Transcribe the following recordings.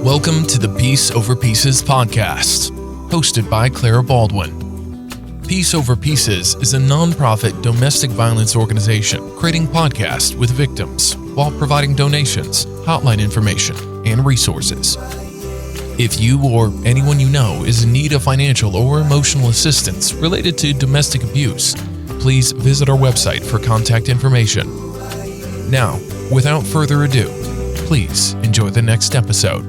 Welcome to the Peace Over Pieces podcast, hosted by Clara Baldwin. Peace Over Pieces is a nonprofit domestic violence organization creating podcasts with victims while providing donations, hotline information, and resources. If you or anyone you know is in need of financial or emotional assistance related to domestic abuse, please visit our website for contact information. Now, without further ado, please enjoy the next episode.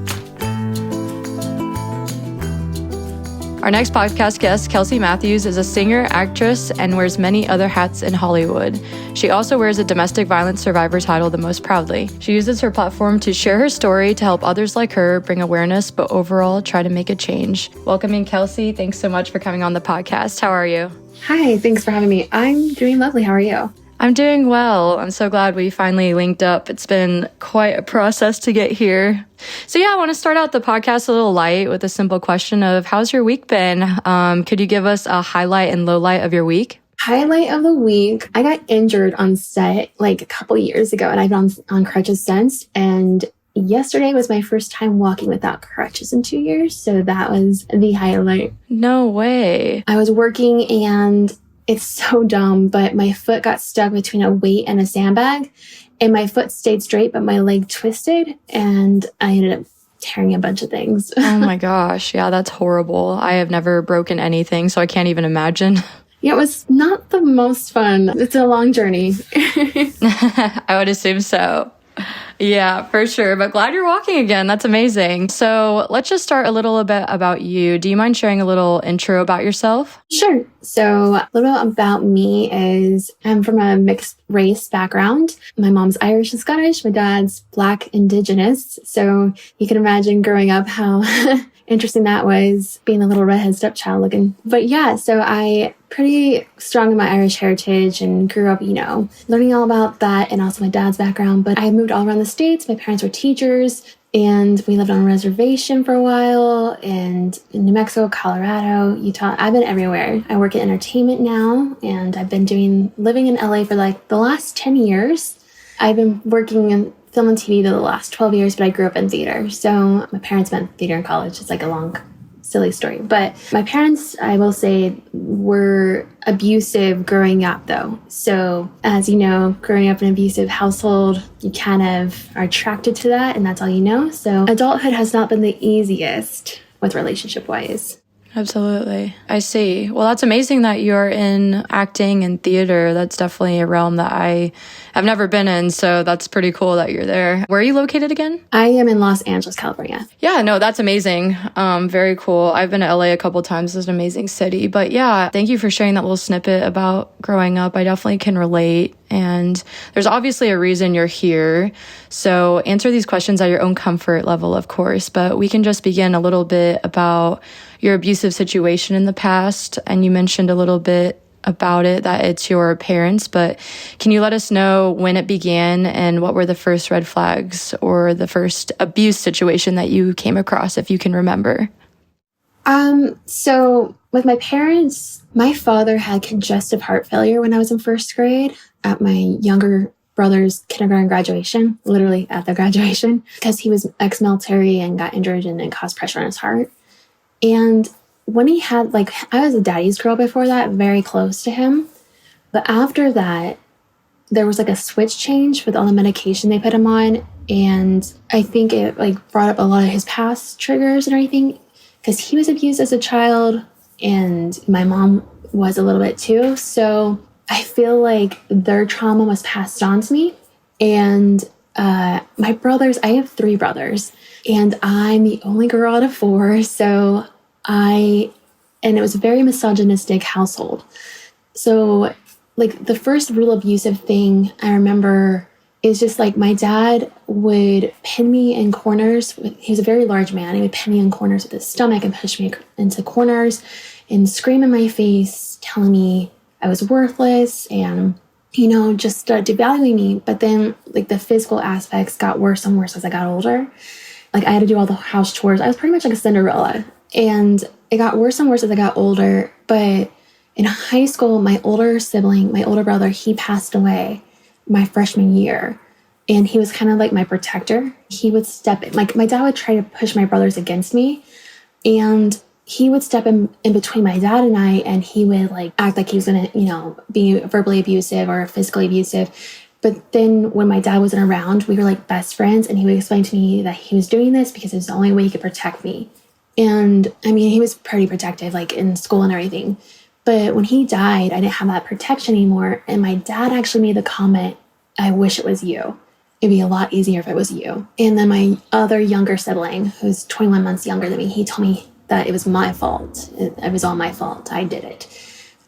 Our next podcast guest, Kelsie Mathews, is a singer, actress, and wears many other hats in Hollywood. She also wears a domestic violence survivor title the most proudly. She uses her platform to share her story to help others like her bring awareness, but overall try to make a change. Welcoming Kelsie, thanks so much for coming on the podcast. How are you? Hi, thanks for having me. I'm doing lovely. How are you? I'm doing well. I'm so glad we finally linked up. It's been quite a process to get here. So I want to start out the podcast a little light with a simple question of how's your week been? Could you give us a highlight and low light of your week? Highlight of the week. I got injured on set like a couple years ago and I've been on crutches since. And yesterday was my first time walking without crutches in 2 years. So that was the highlight. No way. I was working and it's so dumb, but my foot got stuck between a weight and a sandbag and my foot stayed straight, but my leg twisted and I ended up tearing a bunch of things. Oh my gosh. Yeah, that's horrible. I have never broken anything, so I can't even imagine. Yeah, it was not the most fun. It's a long journey. I would assume so. Yeah, for sure. But glad you're walking again. That's amazing. So let's just start a little bit about you. Do you mind sharing a little intro about yourself? Sure. So a little about me is I'm from a mixed race background. My mom's Irish and Scottish. My dad's Black Indigenous. So you can imagine growing up how interesting that was, being a little redhead stepchild looking. But yeah, so I pretty strong in my Irish heritage and grew up, learning all about that and also my dad's background. But I moved all around the States. My parents were teachers and we lived on a reservation for a while and in New Mexico, Colorado, Utah. I've been everywhere. I work in entertainment now and I've been living in LA for like the last 10 years. I've been working in film and TV the last 12 years, but I grew up in theater. So my parents went theater in college. It's like a long, silly story. But my parents, I will say, were abusive growing up, though. So as you know, growing up in an abusive household, you kind of are attracted to that, and that's all you know. So adulthood has not been the easiest with relationship-wise. Absolutely. I see. Well, that's amazing that you're in acting and theater. That's definitely a realm that I have never been in. So that's pretty cool that you're there. Where are you located again? I am in Los Angeles, California. Yeah, no, that's amazing. Very cool. I've been to LA a couple times. It's an amazing city. But yeah, thank you for sharing that little snippet about growing up. I definitely can relate. And there's obviously a reason you're here. So answer these questions at your own comfort level, of course. But we can just begin a little bit about your abusive situation in the past. And you mentioned a little bit about it, that it's your parents. But can you let us know when it began and what were the first red flags or the first abuse situation that you came across, if you can remember? So with my parents, my father had congestive heart failure when I was in first grade at my younger brother's kindergarten graduation, literally at the graduation, because he was ex-military and got injured and it caused pressure on his heart. And when he had, I was a daddy's girl before that, very close to him. But after that, there was a switch change with all the medication they put him on. And I think it brought up a lot of his past triggers and everything, because he was abused as a child and my mom was a little bit too. So I feel like their trauma was passed on to me. And my brothers, I have 3 brothers and I'm the only girl out of 4. So and it was a very misogynistic household. So the first real abusive thing I remember is just my dad would pin me in corners. He was a very large man. He would pin me in corners with his stomach and push me into corners and scream in my face, telling me I was worthless and, just devaluing me. But then the physical aspects got worse and worse as I got older. I had to do all the house chores. I was pretty much like a Cinderella. And it got worse and worse as I got older. But in high school, my older brother, he passed away my freshman year. And he was kind of like my protector. He would step in, like my dad would try to push my brothers against me. And he would step in between my dad and I, and he would like act like he was going to, be verbally abusive or physically abusive. But then when my dad wasn't around, we were like best friends. And he would explain to me that he was doing this because it was the only way he could protect me. And I mean, he was pretty protective, like in school and everything. But when he died, I didn't have that protection anymore. And my dad actually made the comment, "I wish it was you. It'd be a lot easier if it was you." And then my other younger sibling, who's 21 months younger than me, he told me that it was my fault. It was all my fault. I did it.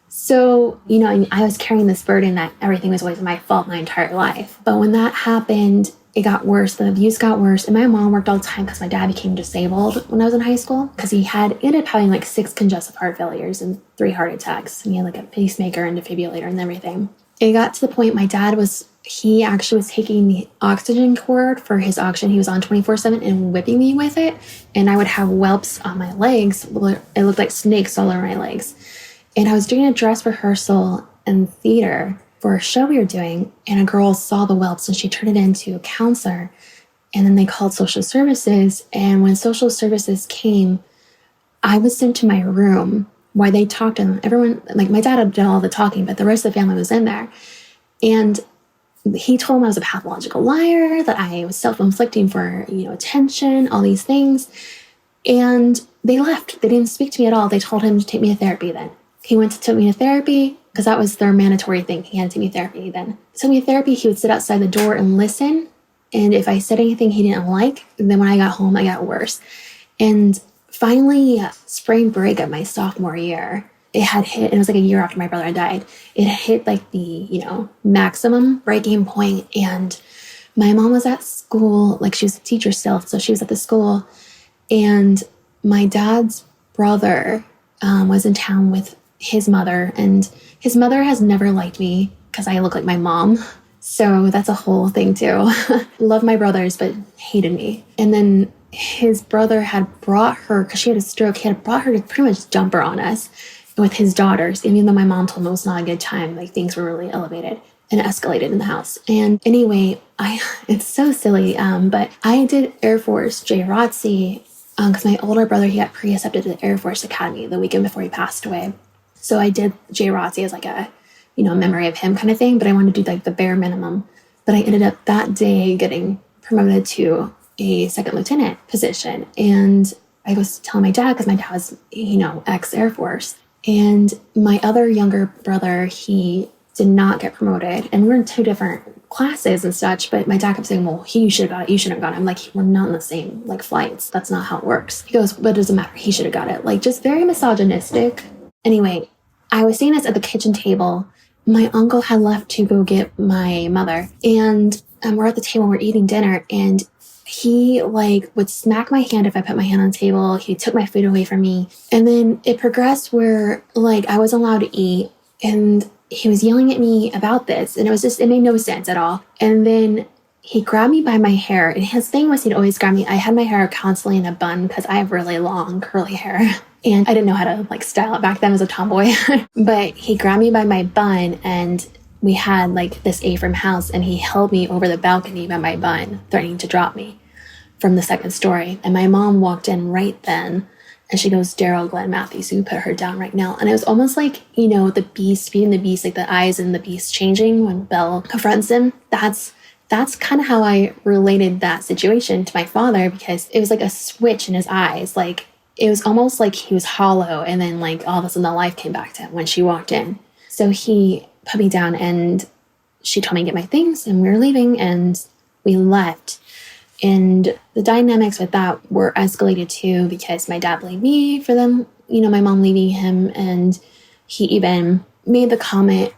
So, I was carrying this burden that everything was always my fault my entire life. But when that happened, it got worse. The abuse got worse. And my mom worked all the time because my dad became disabled when I was in high school. Because he ended up having like 6 congestive heart failures and 3 heart attacks. And he had like a pacemaker and defibrillator and everything. It got to the point my dad he actually was taking the oxygen cord for his oxygen. He was on 24/7 and whipping me with it. And I would have whelps on my legs. It looked like snakes all over my legs. And I was doing a dress rehearsal in theater for a show we were doing. And a girl saw the whelps and she turned it into a counselor. And then they called social services. And when social services came, I was sent to my room while they talked to them. Everyone, like my dad had done all the talking, but the rest of the family was in there. And he told them I was a pathological liar, that I was self-inflicting for, attention, all these things. And they left. They didn't speak to me at all. They told him to take me to therapy then. He went to take me to therapy because that was their mandatory thing. He had to take me to therapy then. He took me to therapy. He would sit outside the door and listen. And if I said anything he didn't like, then when I got home, I got worse. And finally, spring break of my sophomore year, it had hit, and it was like a year after my brother had died. It hit like the, maximum breaking point. And my mom was at school, like she was a teacher still. So she was at the school. And my dad's brother was in town with his mother. And his mother has never liked me because I look like my mom. So that's a whole thing too. Love my brothers, but hated me. And then his brother had brought her, because she had a stroke, he had brought her to pretty much dump her on us with his daughters. And even though my mom told him it was not a good time, like things were really elevated and escalated in the house. And anyway, it's so silly, but I did Air Force JROTC because my older brother, he got pre-accepted to the Air Force Academy the weekend before he passed away. So I did JROTC as like a, memory of him kind of thing, but I wanted to do like the bare minimum. But I ended up that day getting promoted to a second lieutenant position. And I was telling my dad, because my dad was, ex-Air Force. And my other younger brother, he did not get promoted. And we're in 2 different classes and such. But my dad kept saying, well, you should have got it. You shouldn't have got it. I'm like, we're not in the same flights. That's not how it works. He goes, but it doesn't matter. He should have got it. Like, just very misogynistic. Anyway, I was seeing this at the kitchen table. My uncle had left to go get my mother. And we're at the table, we're eating dinner. And he would smack my hand if I put my hand on the table. He took my food away from me. And then it progressed where I wasn't allowed to eat. And he was yelling at me about this. And it made no sense at all. And then he grabbed me by my hair. And his thing was he'd always grab me. I had my hair constantly in a bun because I have really long curly hair. And I didn't know how to style it back then as a tomboy. But he grabbed me by my bun and we had this A-frame house and he held me over the balcony by my bun, threatening to drop me from the second story. And my mom walked in right then and she goes, Daryl Glenn Mathews, you put her down right now. And it was almost the beast, Beauty and the Beast, the eyes in the beast changing when Belle confronts him. That's kind of how I related that situation to my father, because it was like a switch in his eyes. It was almost like he was hollow. And then all of a sudden the life came back to him when she walked in. So he put me down and she told me to get my things and we were leaving and we left. And the dynamics with that were escalated too, because my dad blamed me for them, my mom leaving him. And he even made the comment,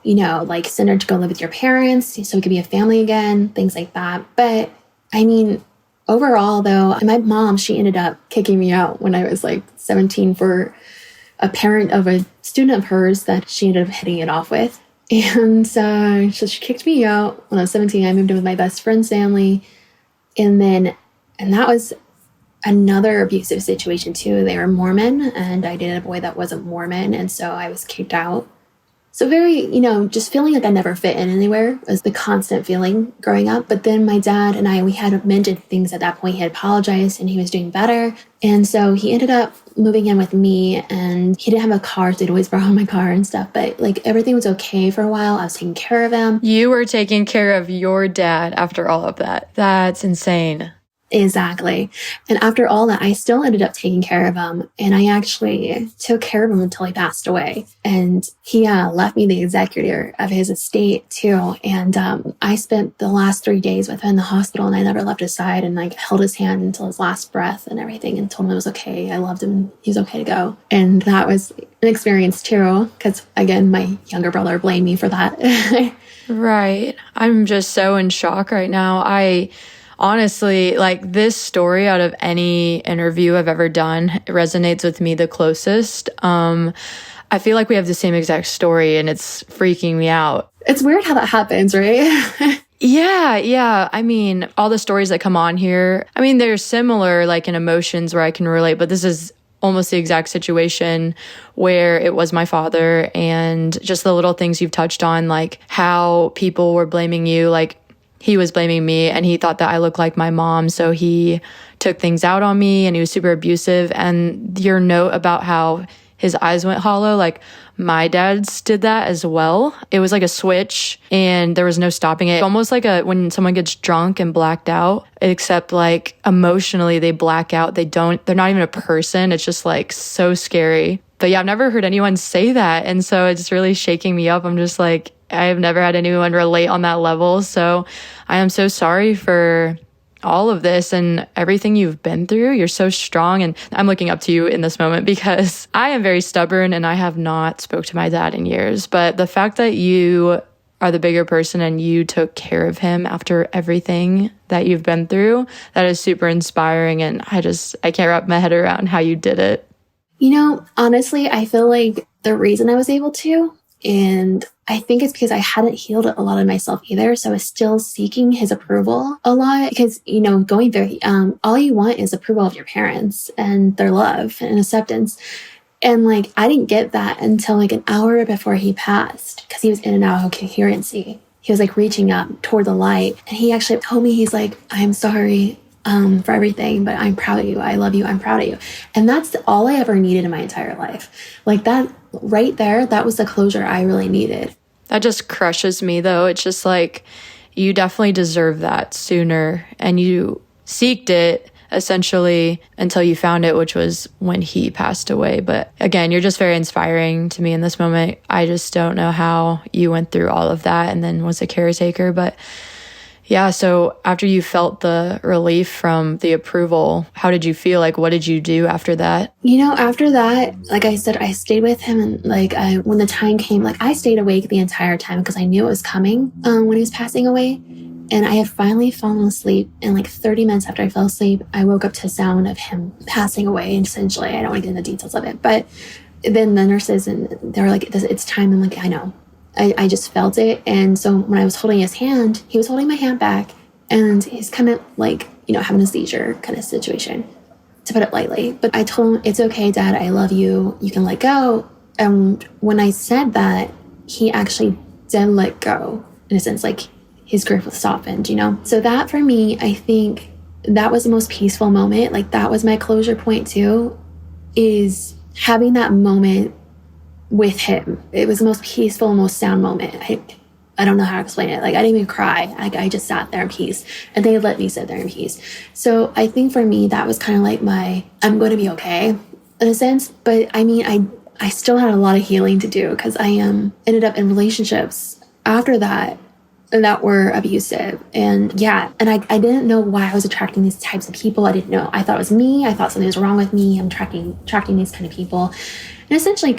send her to go live with your parents so we could be a family again, things like that. But I mean, overall though, my mom, she ended up kicking me out when I was 17 for a parent of a student of hers that she ended up hitting it off with. And so she kicked me out when I was 17. I moved in with my best friend's family. And that was another abusive situation too. They were Mormon and I dated a boy that wasn't Mormon. And so I was kicked out. So very, just feeling like I never fit in anywhere was the constant feeling growing up. But then my dad and we had mended things at that point. He had apologized and he was doing better. And so he ended up moving in with me, and he didn't have a car, so he'd always borrow my car and stuff. But like everything was okay for a while. I was taking care of him. You were taking care of your dad after all of that. That's insane. Exactly. And after all that, I still ended up taking care of him. And I actually took care of him until he passed away. And he left me the executor of his estate too. And I spent the last 3 days with him in the hospital, and I never left his side, and like held his hand until his last breath and everything, and told him it was okay. I loved him and he was okay to go. And that was an experience too, because again, my younger brother blamed me for that. Right. I'm just so in shock right now. Honestly, like this story out of any interview I've ever done resonates with me the closest. I feel like we have the same exact story, and it's freaking me out. It's weird how that happens, right? Yeah. I mean, all the stories that come on here, I mean, they're similar like in emotions where I can relate, but this is almost the exact situation where it was my father, and just the little things you've touched on, like how people were blaming you, like he was blaming me, and he thought that I looked like my mom. So he took things out on me, and he was super abusive. And your note about how his eyes went hollow, like my dad's did that as well. It was like a switch, and there was no stopping it. Almost like when someone gets drunk and blacked out, except like emotionally they black out. They're not even a person. It's just like so scary. But yeah, I've never heard anyone say that. And so it's really shaking me up. I'm just like, I have never had anyone relate on that level. So I am so sorry for all of this and everything you've been through. You're so strong, and I'm looking up to you in this moment because I am very stubborn and I have not spoke to my dad in years. But the fact that you are the bigger person and you took care of him after everything that you've been through, that is super inspiring. And I can't wrap my head around how you did it. Honestly, I feel like the reason I was able to, and I think it's because I hadn't healed a lot of myself either. So I was still seeking his approval a lot because, going through, all you want is approval of your parents and their love and acceptance. And like, I didn't get that until like an hour before he passed, because he was in and out of coherency. He was like reaching up toward the light. And he actually told me, he's like, I'm sorry for everything, but I'm proud of you. I love you. I'm proud of you. And that's all I ever needed in my entire life. Like that right there, that was the closure I really needed. That just crushes me though. It's just like, you definitely deserve that sooner, and you seeked it essentially until you found it, which was when he passed away. But again, you're just very inspiring to me in this moment. I just don't know how you went through all of that and then was a caretaker. But yeah, so after you felt the relief from the approval, how did you feel? Like, what did you do after that? After that, like I said, I stayed with him, and like when the time came, like I stayed awake the entire time because I knew it was coming when he was passing away. And I had finally fallen asleep, and like 30 minutes after I fell asleep, I woke up to the sound of him passing away. And essentially, I don't want to get into the details of it, but then the nurses, and they were like, it's time. I'm like, I know. I just felt it. And so when I was holding his hand, he was holding my hand back, and he's kind of like, having a seizure kind of situation, to put it lightly. But I told him, it's okay, Dad, I love you. You can let go. And when I said that, he actually did let go, in a sense, like his grip was softened, So that for me, I think that was the most peaceful moment. Like that was my closure point too, is having that moment with him. It was the most peaceful, most sound moment. I don't know how to explain it. Like I didn't even cry. I just sat there in peace, and they let me sit there in peace. So I think for me, that was kind of like I'm going to be okay in a sense. But I mean, I still had a lot of healing to do, because I ended up in relationships after that were abusive. And I didn't know why I was attracting these types of people. I didn't know. I thought it was me. I thought something was wrong with me. I'm attracting these kind of people. And essentially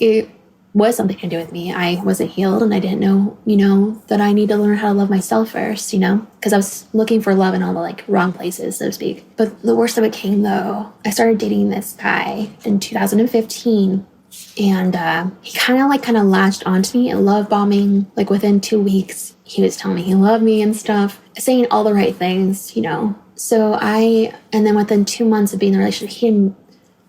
it was something to do with me. I wasn't healed, and I didn't know, that I need to learn how to love myself first, because I was looking for love in all the like wrong places, so to speak. But the worst of it came though. I started dating this guy in 2015, and he kind of latched onto me and love bombing. Like within 2 weeks, he was telling me he loved me and stuff, saying all the right things, So and then within 2 months of being in a relationship,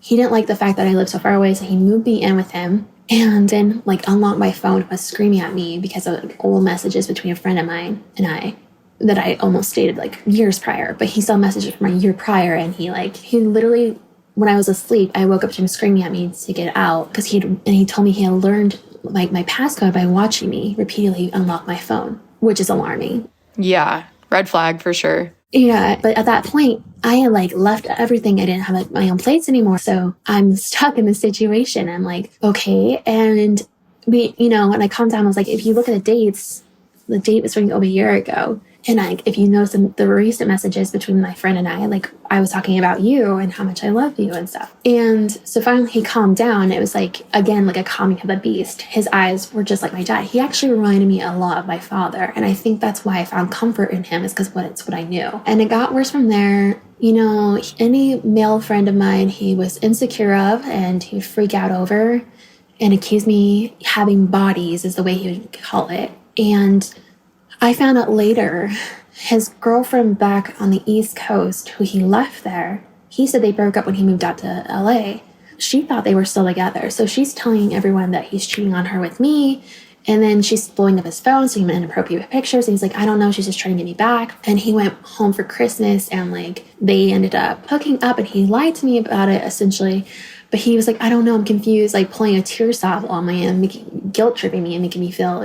he didn't like the fact that I lived so far away, so he moved me in with him. And then like unlocked my phone, was screaming at me because of like, old messages between a friend of mine and I that I almost dated like years prior. But he saw messages from a year prior, and he literally, when I was asleep, I woke up to him screaming at me to get out because he told me he had learned like my passcode by watching me repeatedly unlock my phone, which is alarming. Yeah, red flag for sure. Yeah, but at that point, I had like left everything. I didn't have like my own plates anymore. So I'm stuck in this situation. I'm like, okay. And when I calmed down, I was like, if you look at the date was from over a year ago. And like, if you notice the recent messages between my friend and I, like I was talking about you and how much I love you and stuff. And so finally he calmed down. It was like, again, like a calming of the beast. His eyes were just like my dad. He actually reminded me a lot of my father. And I think that's why I found comfort in him, is because it's what I knew. And it got worse from there. Any male friend of mine, he was insecure of, and he would freak out over and accuse me having bodies, is the way he would call it. And I found out later, his girlfriend back on the East Coast, who he left there, he said they broke up when he moved out to LA. She thought they were still together. So she's telling everyone that he's cheating on her with me. And then she's blowing up his phone, seeing inappropriate pictures. And he's like, I don't know, she's just trying to get me back. And he went home for Christmas, and like they ended up hooking up, and he lied to me about it essentially. But he was like, I don't know, I'm confused, like pulling a tear stop on me and guilt tripping me and making me feel,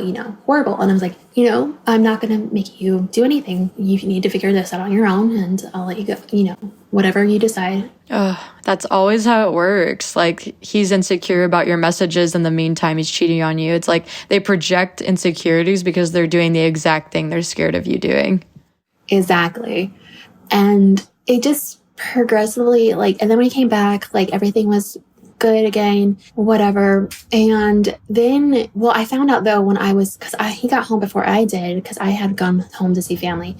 horrible. And I was like, I'm not going to make you do anything. You need to figure this out on your own, and I'll let you go, whatever you decide. Oh, that's always how it works. Like, he's insecure about your messages. In the meantime, he's cheating on you. It's like they project insecurities because they're doing the exact thing they're scared of you doing. Exactly. And it just progressively, and then when he came back, everything was good again, whatever. And then, I found out though he got home before I did, because I had gone home to see family.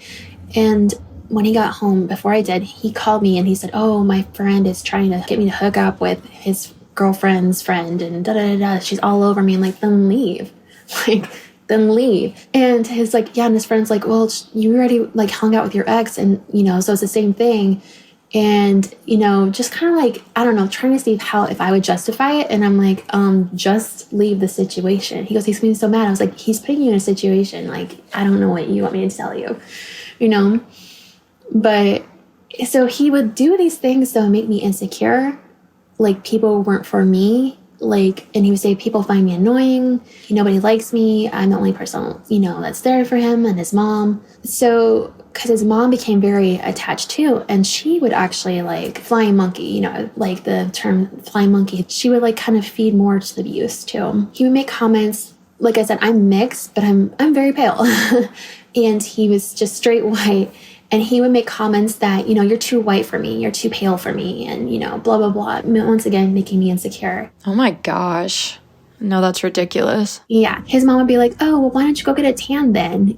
And when he got home before I did, he called me and he said, oh, my friend is trying to get me to hook up with his girlfriend's friend, and da-da-da-da. She's all over me. I'm like, then leave. Then leave. And his and his friend's like, well, you already hung out with your ex, and so it's the same thing. And just kind of I don't know, trying to see if I would justify it. And I'm like, just leave the situation. He goes, he's being so mad. I was like, he's putting you in a situation, I don't know what you want me to tell you, but so he would do these things that would make me insecure, people weren't for me. And he would say, people find me annoying. Nobody likes me. I'm the only person, that's there for him, and his mom. So, because his mom became very attached too, and she would actually flying monkey, the term flying monkey. She would kind of feed more to the abuse too. He would make comments. Like I said, I'm mixed, but I'm very pale, and he was just straight white. And he would make comments that, you're too white for me, you're too pale for me, and, blah, blah, blah. Once again, making me insecure. Oh my gosh. No, that's ridiculous. Yeah. His mom would be like, oh, well, why don't you go get a tan then,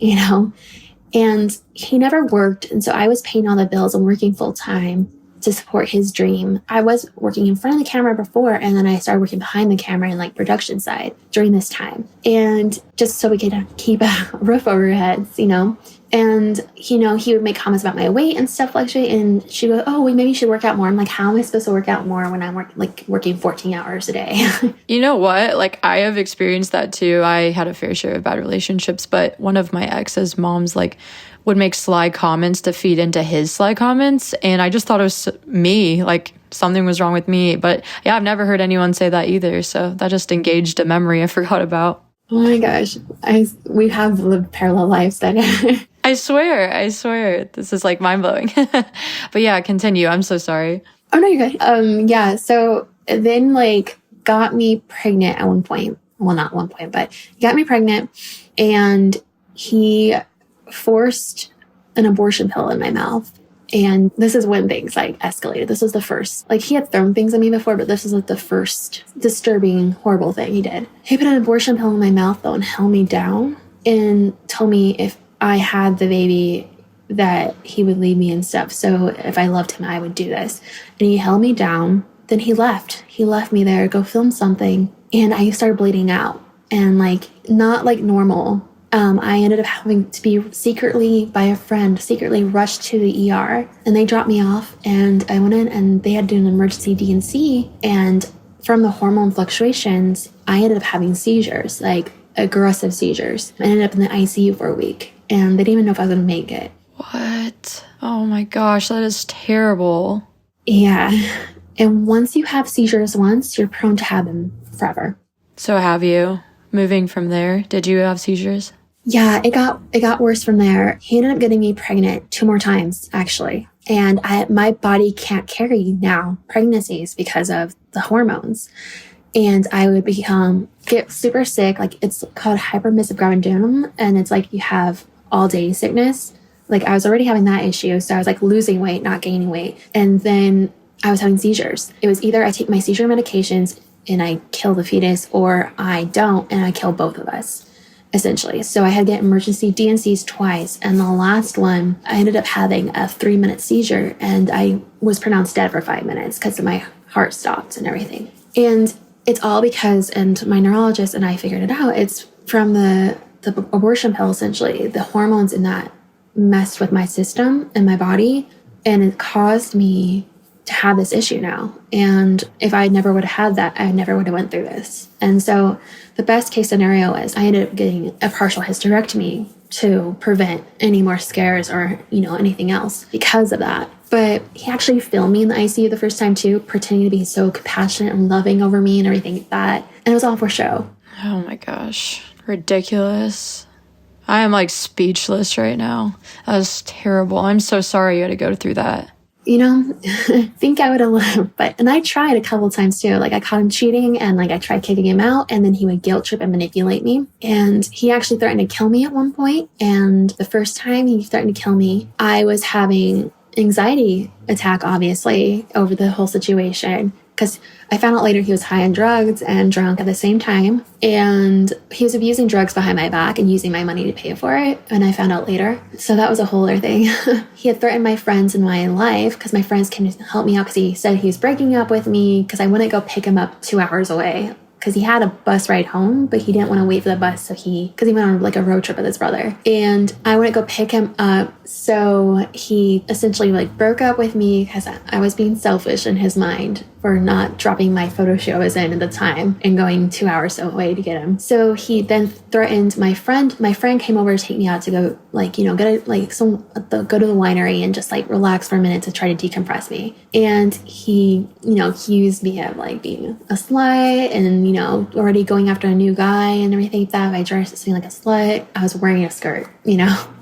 And he never worked. And so I was paying all the bills and working full time to support his dream. I was working in front of the camera before, and then I started working behind the camera in production side during this time. And just so we could keep a roof over our heads, And, he would make comments about my weight and stuff fluctuate. And she would go, oh, well, maybe you should work out more. I'm like, how am I supposed to work out more when I'm working 14 hours a day? You know what? I have experienced that too. I had a fair share of bad relationships, but one of my ex's moms, would make sly comments to feed into his sly comments. And I just thought it was me, something was wrong with me. But yeah, I've never heard anyone say that either. So that just engaged a memory I forgot about. Oh my gosh. We have lived parallel lives then. I swear. This is mind-blowing. But yeah, continue. I'm so sorry. Oh, no, you're good. Yeah. So then got me pregnant at one point. Well, not one point, but he got me pregnant, and he forced an abortion pill in my mouth. And this is when things escalated. This was the first. He had thrown things at me before, but this was the first disturbing, horrible thing he did. He put an abortion pill in my mouth though and held me down and told me if I had the baby that he would leave me and stuff. So if I loved him, I would do this. And he held me down. Then he left. He left me there, go film something. And I started bleeding out. And not normal. I ended up having to be secretly rushed to the ER, and they dropped me off, and I went in and they had to do an emergency D&C. And from the hormone fluctuations, I ended up having seizures, like aggressive seizures. I ended up in the ICU for a week, and they didn't even know if I was going to make it. What? Oh my gosh, that is terrible. Yeah. And once you have seizures once, you're prone to have them forever. So have you? Moving from there, did you have seizures? Yeah, it got worse from there. He ended up getting me pregnant 2 more times, actually. And my body can't carry now pregnancies because of the hormones. And I would get super sick. Like, it's called hyperemissive gravidanum. And it's like you have all day sickness. Like, I was already having that issue. So I was like losing weight, not gaining weight. And then I was having seizures. It was either I take my seizure medications and I kill the fetus, or I don't and I kill both of us, essentially. So I had to get emergency DNCs twice. And the last one, I ended up having a 3-minute seizure, and I was pronounced dead for 5 minutes because my heart stopped and everything. And it's all because, and my neurologist and I figured it out, it's from the abortion pill, essentially. The hormones in that messed with my system and my body, and it caused me to have this issue now. And if I never would have had that, I never would have went through this. And so the best case scenario is I ended up getting a partial hysterectomy to prevent any more scares or, anything else because of that. But he actually filmed me in the ICU the first time too, pretending to be so compassionate and loving over me and everything like that. And it was all for show. Oh my gosh. Ridiculous. I am like speechless right now. That was terrible. I'm so sorry you had to go through that. I think I would have lived, and I tried a couple times too. Like, I caught him cheating, and like I tried kicking him out, and then he would guilt trip and manipulate me. And he actually threatened to kill me at one point. And the first time he threatened to kill me, I was having anxiety attack, obviously, over the whole situation. Because I found out later he was high on drugs and drunk at the same time. And he was abusing drugs behind my back and using my money to pay for it. And I found out later. So that was a whole other thing. He had threatened my friends in my life because my friends came to help me out because he said he was breaking up with me because I wouldn't go pick him up 2 hours away. Because he had a bus ride home, but he didn't want to wait for the bus. Because he went on like a road trip with his brother. And I wouldn't go pick him up. So he essentially like broke up with me because I was being selfish in his mind for not dropping my photo shoot I was in at the time and going 2 hours away to get him. So he then threatened my friend. My friend came over to take me out to go go to the winery and just like relax for a minute to try to decompress me. And he accused me of like being a slut and already going after a new guy and everything like that. I dressed like a slut. I was wearing a skirt,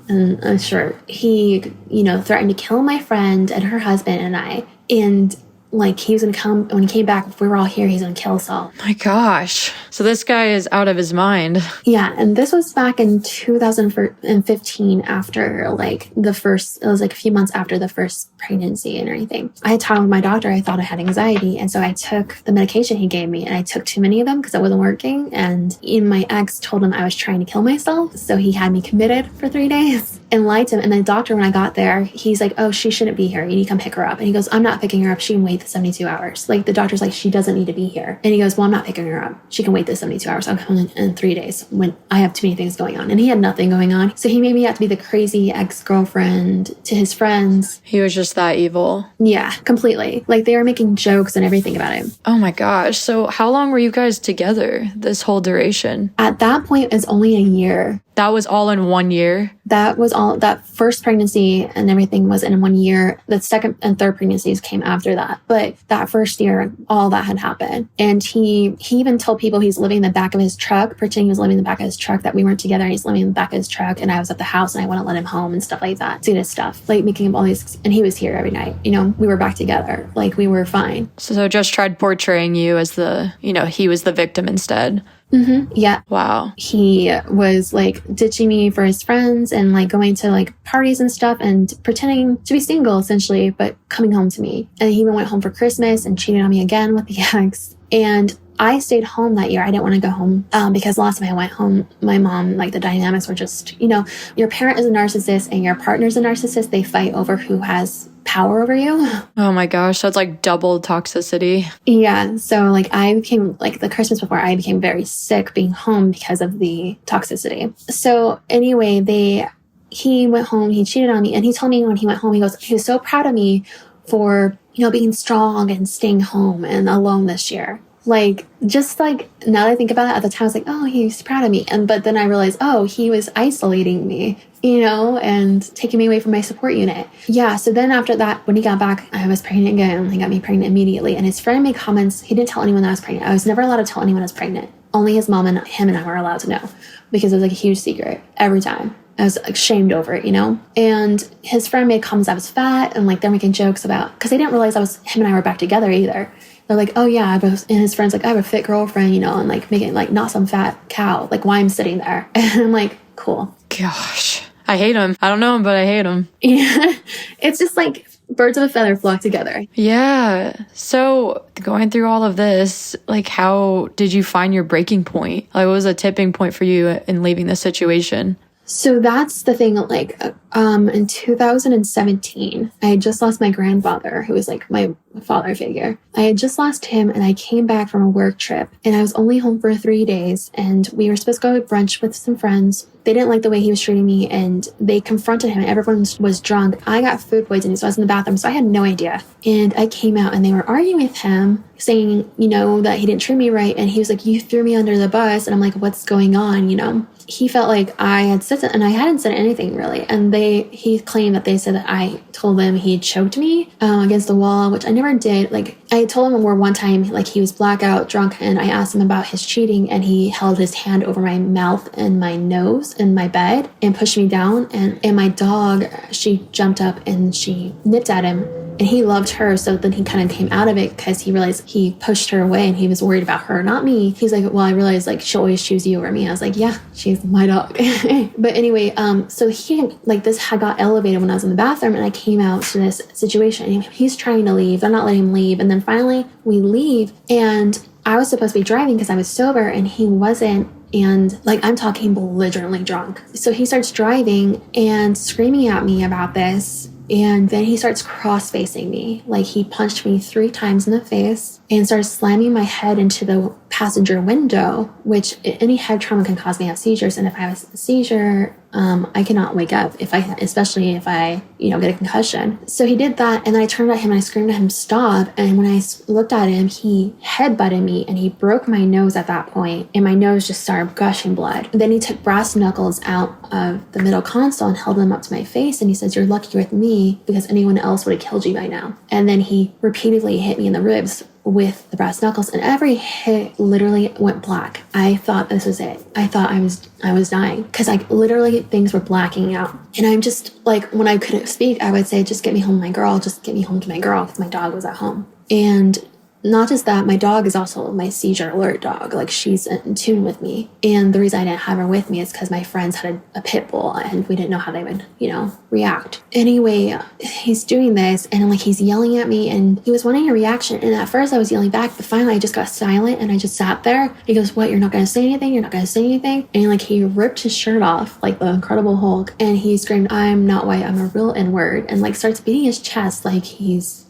and a shirt. He, threatened to kill my friend and her husband and I. And like, he was going to come, when he came back, if we were all here, he's going to kill us all. My gosh. So this guy is out of his mind. Yeah. And this was back in 2015 after it was like a few months after the first pregnancy and everything. I had talked with my doctor. I thought I had anxiety. And so I took the medication he gave me, and I took too many of them because it wasn't working. And even my ex told him I was trying to kill myself. So he had me committed for 3 days and lied to him. And the doctor, when I got there, he's like, "Oh, she shouldn't be here. You need to come pick her up." And he goes, "I'm not picking her up. She can wait the 72 hours. Like, the doctor's like, she doesn't need to be here." And he goes, "Well, I'm not picking her up. She can wait the 72 hours. I'll come in 3 days when I have too many things going on." And he had nothing going on. So he made me out to be the crazy ex-girlfriend to his friends. He was just that evil. Yeah, completely. Like, they were making jokes and everything about him. Oh my gosh. So how long were you guys together this whole duration? At that point, it's only a year. That was all in 1 year? That was all, that first pregnancy and everything was in 1 year. The second and third pregnancies came after that. But that first year, all that had happened. And he even told people he's living in the back of his truck, pretending he was living in the back of his truck, that we weren't together, and he's living in the back of his truck, and I was at the house and I wouldn't let him home and stuff like that. Doing his stuff, like making him all these, and he was here every night. We were back together. Like, we were fine. So just tried portraying you as he was the victim instead. Mm-hmm. Yeah. Wow. He was like ditching me for his friends and like going to like parties and stuff and pretending to be single essentially, but coming home to me. And he even went home for Christmas and cheated on me again with the ex. And I stayed home that year. I didn't want to go home because last time I went home, my mom, like, the dynamics were just, your parent is a narcissist and your partner's a narcissist. They fight over who has power over you. Oh my gosh, that's like double toxicity. Yeah. So like, I became, like, the Christmas before, I became very sick being home because of the toxicity. So anyway, he went home, he cheated on me, and he told me when he went home, he was so proud of me for, being strong and staying home and alone this year. Like, just like, now that I think about it, at the time I was like, oh, he's proud of me. But then I realized, oh, he was isolating me, and taking me away from my support unit. Yeah, so then after that, when he got back, I was pregnant again. He got me pregnant immediately. And his friend made comments. He didn't tell anyone that I was pregnant. I was never allowed to tell anyone I was pregnant. Only his mom and him and I were allowed to know, because it was like a huge secret every time. I was ashamed over it, And his friend made comments I was fat, and like they're making jokes about, because they didn't realize him and I were back together either. They're like, oh yeah, and his friend's like, I have a fit girlfriend, and like making like not some fat cow, like why I'm sitting there. And I'm like, cool. Gosh, I hate him. I don't know him, but I hate him. Yeah, it's just like birds of a feather flock together. Yeah. So going through all of this, like, how did you find your breaking point? Like, what was a tipping point for you in leaving this situation? So that's the thing, like, in 2017, I had just lost my grandfather, who was like my father figure. I had just lost him, and I came back from a work trip, and I was only home for 3 days, and we were supposed to go to brunch with some friends. They didn't like the way he was treating me, and they confronted him. Everyone was drunk. I got food poisoning, so I was in the bathroom, so I had no idea. And I came out, and they were arguing with him, saying, that he didn't treat me right, and he was like, you threw me under the bus, and I'm like, what's going on, He felt like I had said something, and I hadn't said anything really. And he claimed that they said that I told them he choked me against the wall, which I never did. Like, I told him one time, like, he was blackout drunk, and I asked him about his cheating, and he held his hand over my mouth and my nose in my bed and pushed me down. And my dog, she jumped up and she nipped at him. And he loved her, so then he kind of came out of it because he realized he pushed her away and he was worried about her, not me. He's like, well, I realized, like, she'll always choose you over me. I was like, yeah, she's my dog. But anyway, so this had got elevated when I was in the bathroom, and I came out to this situation. And he's trying to leave. They're not letting him leave. And then finally we leave, and I was supposed to be driving because I was sober, and he wasn't. And like, I'm talking belligerently drunk. So he starts driving and screaming at me about this. And then he starts cross-facing me. Like, he punched me 3 times in the face and started slamming my head into the passenger window, which any head trauma can cause me to have seizures. And if I have a seizure, I cannot wake up, especially if I get a concussion. So he did that, and then I turned at him and I screamed at him, stop. And when I looked at him, he headbutted me, and he broke my nose at that point, and my nose just started gushing blood. And then he took brass knuckles out of the middle console and held them up to my face, and he says, you're lucky you're with me, because anyone else would have killed you by now. And then he repeatedly hit me in the ribs with the brass knuckles, and every hit literally went black. I thought this was it. I thought I was dying, because literally things were blacking out. And I'm just like, when I couldn't speak, I would say, just get me home to my girl, just get me home to my girl, because my dog was at home. And not just that, my dog is also my seizure alert dog. Like, she's in tune with me. And the reason I didn't have her with me is because my friends had a pit bull, and we didn't know how they would, react. Anyway, he's doing this, and like, he's yelling at me, and he was wanting a reaction. And at first I was yelling back, but finally I just got silent, and I just sat there. He goes, what, you're not going to say anything? You're not going to say anything? And like, he ripped his shirt off like the Incredible Hulk, and he screamed, I'm not white, I'm a real N-word, and like starts beating his chest like he's,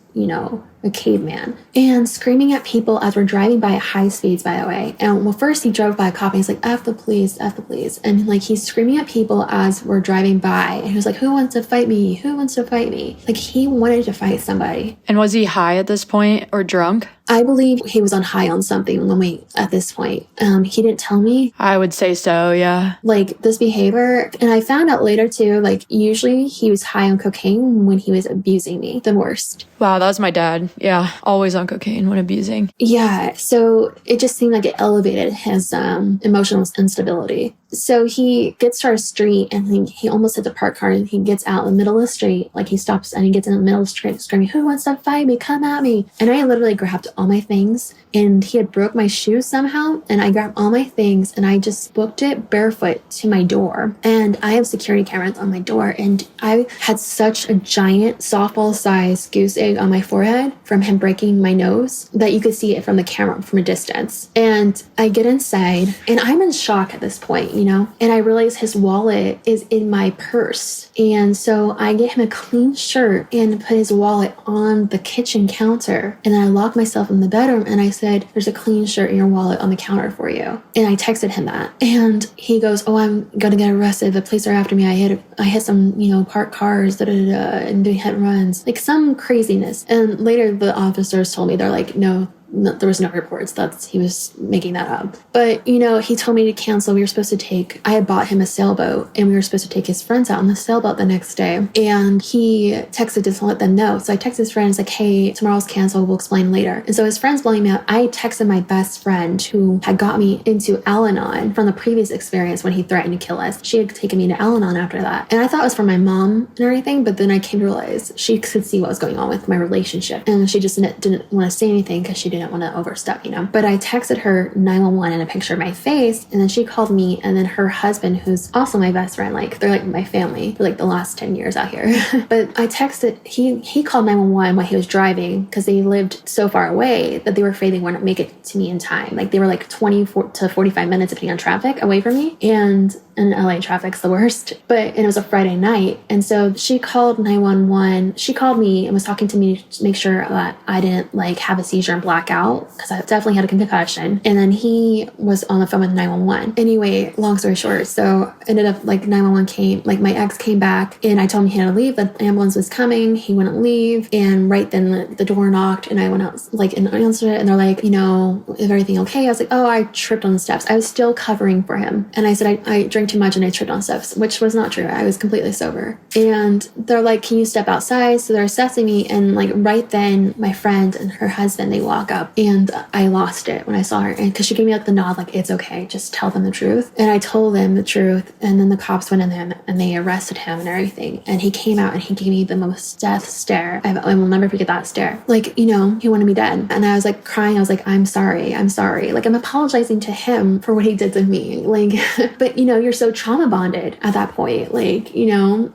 a caveman, and screaming at people as we're driving by at high speeds, by the way. And well, first he drove by a cop, and he's like, F the police, F the police. And like, he's screaming at people as we're driving by, and he was like, who wants to fight me? Who wants to fight me? Like, he wanted to fight somebody. And was he high at this point, or drunk? I believe he was on high on something at this point. He didn't tell me. I would say so, yeah. Like, this behavior, and I found out later too, like, usually he was high on cocaine when he was abusing me the worst. Wow, that was my dad. Yeah, always on cocaine when abusing. Yeah, so it just seemed like it elevated his emotional instability. So he gets to our street, and he almost hits a parked car, and he gets out in the middle of the street. Like, he stops and he gets in the middle of the street screaming, who wants to fight me? Come at me. And I literally grabbed all my things, and he had broke my shoes somehow, and I grabbed all my things, and I just booked it barefoot to my door. And I have security cameras on my door, and I had such a giant softball-sized goose egg on my forehead from him breaking my nose that you could see it from the camera from a distance. And I get inside, and I'm in shock at this point, and I realize his wallet is in my purse. And so I get him a clean shirt and put his wallet on the kitchen counter. And then I lock myself in the bedroom, and I said, there's a clean shirt in your wallet on the counter for you. And I texted him that. And he goes, oh, I'm going to get arrested. The police are after me. I hit some, parked cars, and doing hit and runs, like some craziness. And later the officers told me, they're like, no, there was no reports. He was making that up. But, he told me to cancel. I had bought him a sailboat, and we were supposed to take his friends out on the sailboat the next day. And he texted to let them know. So I texted his friends like, hey, tomorrow's canceled. We'll explain later. And so his friends blowing me up. I texted my best friend who had got me into Al-Anon from the previous experience when he threatened to kill us. She had taken me to Al-Anon after that. And I thought it was from my mom and everything, but then I came to realize she could see what was going on with my relationship. And she just didn't want to say anything because she didn't want to overstep, But I texted her 911 and a picture of my face, and then she called me, and then her husband, who's also my best friend, like they're like my family for like the last 10 years out here. But I texted, he called 911 while he was driving because they lived so far away that they were afraid they wouldn't make it to me in time. Like they were like 24 to 45 minutes depending on traffic away from me. And LA traffic's the worst. And it was a Friday night. And so she called 911. She called me and was talking to me to make sure that I didn't like have a seizure and black out because I definitely had a concussion. And then he was on the phone with 911. Anyway, long story short, so ended up like 911 came, like my ex came back and I told him he had to leave. The ambulance was coming. He wouldn't leave. And right then the door knocked and I went out like and answered it. And they're like, is everything okay? I was like, oh, I tripped on the steps. I was still covering for him. And I said, I drank too much and I tripped on steps, which was not true. I was completely sober. And they're like, can you step outside? So they're assessing me. And like right then my friend and her husband, they walk up and I lost it when I saw her. And because she gave me like the nod, like, it's okay. Just tell them the truth. And I told them the truth. And then the cops went in there and they arrested him and everything. And he came out and he gave me the most death stare. I will never forget that stare. Like, he wanted me dead. And I was like crying. I was like, I'm sorry. Like I'm apologizing to him for what he did to me. Like, but you're so trauma bonded at that point. Like,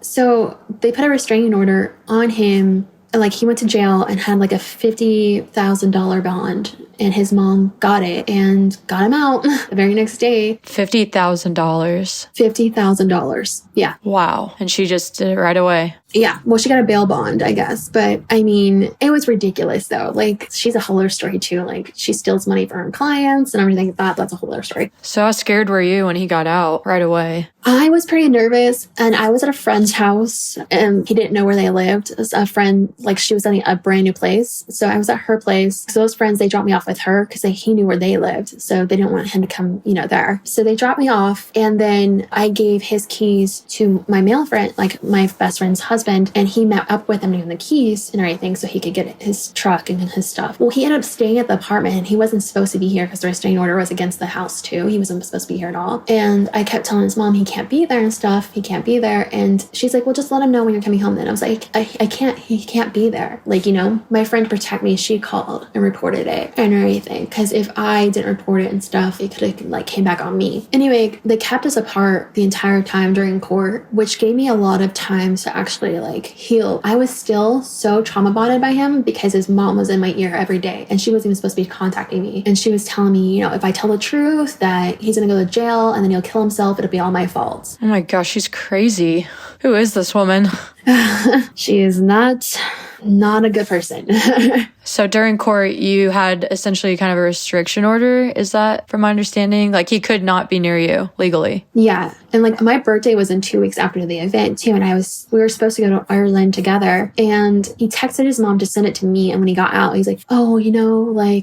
so they put a restraining order on him. Like he went to jail and had like a $50,000 bond and his mom got it and got him out the very next day. $50,000. $50,000. Yeah. Wow. And she just did it right away. Yeah. Well, she got a bail bond, I guess. But I mean, it was ridiculous though. Like she's a whole other story too. Like she steals money from her clients and everything like that. That's a whole other story. So how scared were you when he got out right away? I was pretty nervous and I was at a friend's house and he didn't know where they lived. It was a friend, like she was in a brand new place. So I was at her place. So those friends, they dropped me off with her because he knew where they lived. So they didn't want him to come, there. So they dropped me off and then I gave his keys to my male friend, like my best friend's husband, and he met up with him to give him the keys and everything so he could get his truck and his stuff. Well, he ended up staying at the apartment and he wasn't supposed to be here because the restraining order was against the house too. He wasn't supposed to be here at all. And I kept telling his mom he can't be there and stuff. He can't be there. And she's like, well, just let him know when you're coming home then. I was like, I can't, he can't be there. Like, my friend to protect me, she called and reported it and everything. Because if I didn't report it and stuff, it could have came back on me. Anyway, they kept us apart the entire time during court, which gave me a lot of time to actually heal. I was still so trauma bonded by him because his mom was in my ear every day and she wasn't even supposed to be contacting me. And she was telling me, if I tell the truth that he's going to go to jail and then he'll kill himself, it'll be all my fault. Oh my gosh, she's crazy. Who is this woman? She is not a good person. So during court, you had essentially kind of a restriction order. Is that from my understanding? He could not be near you legally. Yeah. And my birthday was in 2 weeks after the event too. And we were supposed to go to Ireland together and he texted his mom to send it to me. And when he got out, he's like, oh,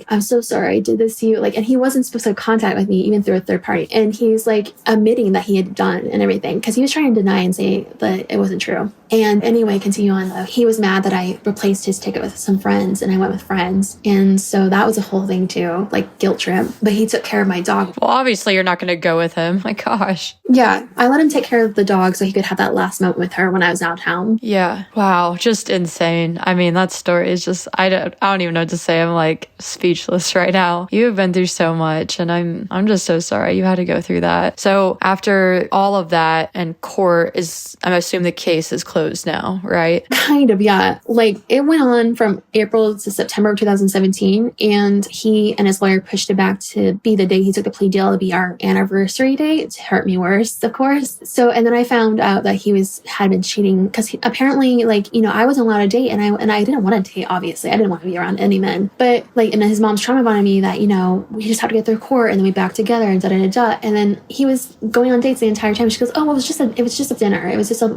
I'm so sorry I did this to you. And he wasn't supposed to have contact with me even through a third party. And he's admitting that he had done and everything because he was trying to deny and say that it wasn't true. And anyway, continue on though. He was mad that I replaced his ticket with some friends and I went with friends. And so that was a whole thing too, guilt trip. But he took care of my dog. Well, obviously you're not going to go with him. My gosh. Yeah. I let him take care of the dog so he could have that last moment with her when I was out of town. Yeah. Wow. Just insane. I mean, that story is just, I don't even know what to say. I'm speechless right now. You have been through so much and I'm just so sorry you had to go through that. So after all of that and court I'm assuming the case is closed now, right? Kind of, yeah. It went on from April to September of 2017 and he and his lawyer pushed it back to be the day he took the plea deal to be our anniversary date to hurt me worse, of course. So, and then I found out that he had been cheating because apparently, I wasn't allowed to date and I didn't want to date, obviously. I didn't want to be around any men. But and his mom's trauma bonded me that, we just have to get through court and then we back together and da-da-da-da. And then he was going on dates the entire time. She goes, oh, well, it was just a dinner. It was just a,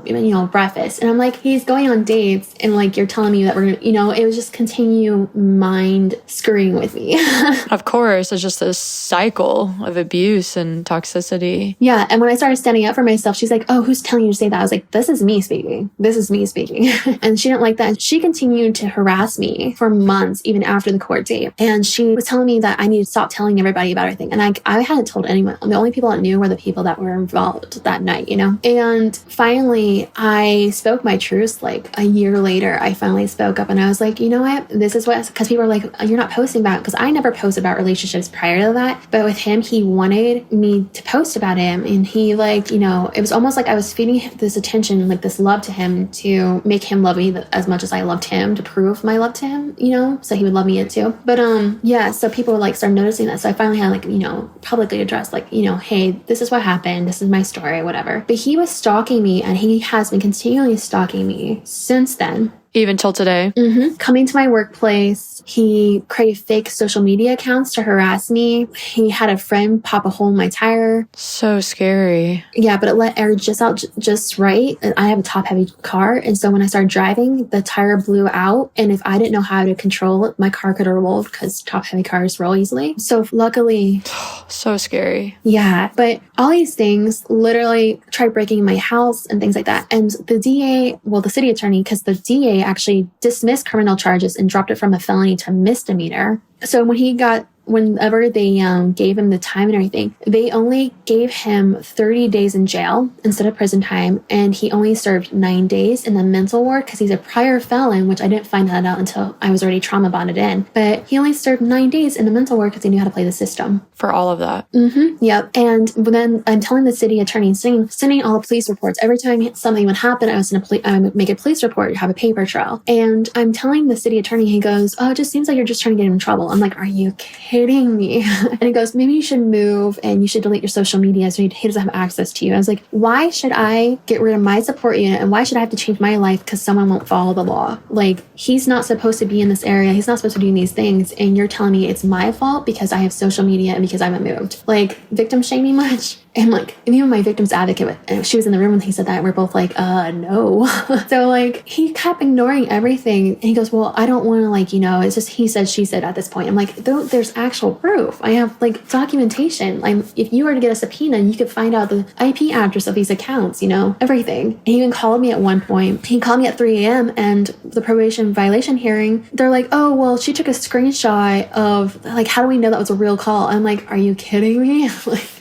breakfast. And I'm like, he's going on dates and you're telling telling me that we're going to, it was just continue mind screwing with me. Of course, it's just this cycle of abuse and toxicity. Yeah. And when I started standing up for myself, she's like, oh, who's telling you to say that? I was like, this is me speaking. This is me speaking. And she didn't like that. She continued to harass me for months, even after the court date. And she was telling me that I needed to stop telling everybody about everything. And I hadn't told anyone. The only people that knew were the people that were involved that night, And finally, I spoke my truth. Like a year later, I finally spoke up and I was like, you know what? This is what, because people were like, you're not posting about, because I never posted about relationships prior to that. But with him, he wanted me to post about him. And he it was almost like I was feeding him this attention, like this love to him to make him love me as much as I loved him, to prove my love to him, so he would love me too. But so people would started noticing that. So I finally had publicly addressed hey, this is what happened. This is my story, whatever. But he was stalking me, and he has been continually stalking me since then. Even till today. Coming to my workplace, he created fake social media accounts to harass me. He had a friend pop a hole in my tire. So scary. Yeah, but it let air just out just right. And I have a top-heavy car, and so when I started driving, the tire blew out. And if I didn't know how to control it, my car could have rolled, because top-heavy cars roll easily. So luckily... So scary. Yeah, but all these things literally tried breaking my house and things like that. And the the city attorney, because the DA actually dismissed criminal charges and dropped it from a felony to misdemeanor. So whenever they gave him the time and everything, they only gave him 30 days in jail instead of prison time. And he only served 9 days in the mental ward because he's a prior felon, which I didn't find that out until I was already trauma bonded in. But he only served 9 days in the mental ward because he knew how to play the system. For all of that. Yep. And then I'm telling the city attorney, sending all the police reports. Every time something would happen, I would make a police report, have a paper trail. And I'm telling the city attorney, he goes, oh, it just seems like you're just trying to get him in trouble. I'm like, are you kidding me? And he goes, maybe you should move and you should delete your social media so he doesn't have access to you. I was like, why should I get rid of my support unit, and why should I have to change my life because someone won't follow the law? Like, he's not supposed to be in this area. He's not supposed to be doing these things. And you're telling me it's my fault because I have social media and because I haven't moved. Like, victim shaming much? And even my victim's advocate, and she was in the room when he said that, we're both like, no. So he kept ignoring everything. And he goes, well, I don't want to it's just he said, she said at this point. I'm like, there's actual proof. I have documentation. If you were to get a subpoena, you could find out the IP address of these accounts, everything. And he even called me at one point. He called me at 3 a.m. and the probation violation hearing, they're like, oh, well, she took a screenshot of how do we know that was a real call? I'm like, are you kidding me?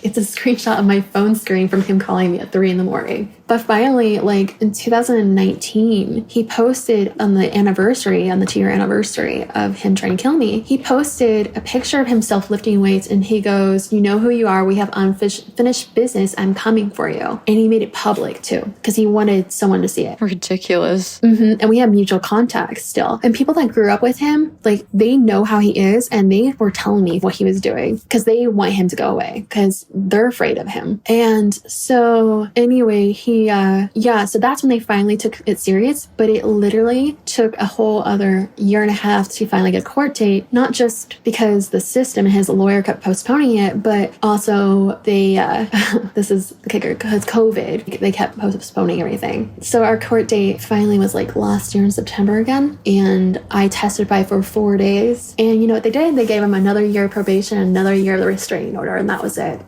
It's a screenshot of my phone screen from him calling me at 3 a.m. But finally, in 2019, he posted on the 2-year anniversary of him trying to kill me, he posted a picture of himself lifting weights, and he goes, you know who you are. We have unfinished business. I'm coming for you. And he made it public too, because he wanted someone to see it. Ridiculous. And we have mutual contacts still. And people that grew up with him, they know how he is, and they were telling me what he was doing because they want him to go away because they're afraid of him. And so anyway, so that's when they finally took it serious, but it literally took a whole other year and a half to finally get a court date, not just because the system and his lawyer kept postponing it, but also they, this is the kicker, because COVID, they kept postponing everything. So our court date finally was last year in September again, and I testified for 4 days, and you know what they did? They gave him another year of probation, another year of the restraining order, and that was it.